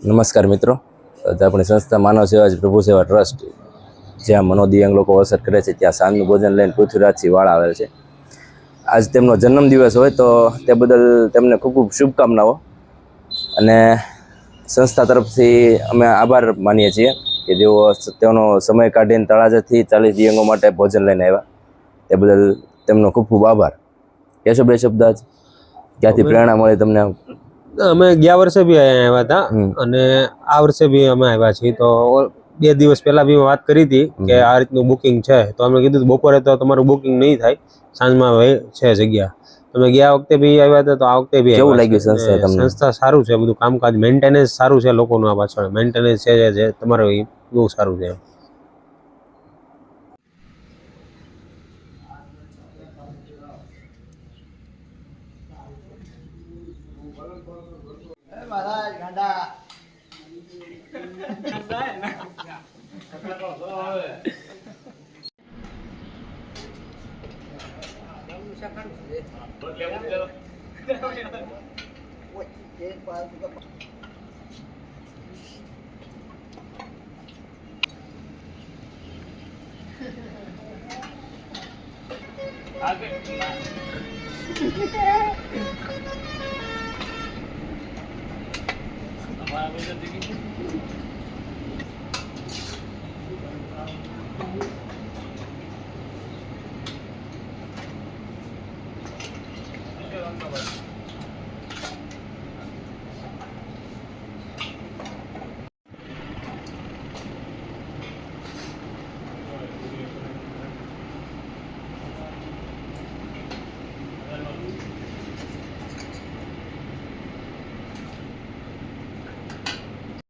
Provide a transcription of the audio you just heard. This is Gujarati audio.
નમસ્કાર મિત્રો, આપણી સંસ્થા માનવ સેવા પ્રભુ સેવા ટ્રસ્ટ જ્યાં મનોદિવ્યાંગ લોકો અવસર કરે છે ત્યાં સાંજનું ભોજન લઈને પૃથ્વીરાજસિંહ વાળા આવેલ છે. આજ તેમનો જન્મદિવસ હોય તો તે બદલ તેમને ખૂબ ખૂબ શુભકામનાઓ અને સંસ્થા તરફથી અમે આભાર માનીએ છીએ કે જેઓ તેનો સમય કાઢીને તળાજાથી 40 દિવ્યાંગો માટે ભોજન લઈને આવ્યા. તે બદલ તેમનો ખૂબ ખૂબ આભાર. કહેશો બે શબ્દ આજ ક્યાંથી પ્રેરણા મળી તમને? અમે ગયા વર્ષે બી અહીંયા આવ્યા હતા અને આ વર્ષે બી અમે આવ્યા છીએ. તો 2 દિવસ પહેલા બી વાત કરી હતી કે આ રીતનું બુકિંગ છે, તો અમે કીધું બપોરે તો તમારું બુકિંગ નહીં થાય, સાંજમાં છે જગ્યા. તમે ગયા વખતે બી આવ્યા હતા, તો આ વખતે બી કેવું લાગ્યું સંસ્થા તમને? સંસ્થા સારું છે, બધું કામકાજ મેન્ટેનન્સ સારું છે, લોકોનું આ પાછળ મેન્ટેનન્સ છે જે તમારું એ બહુ સારું છે.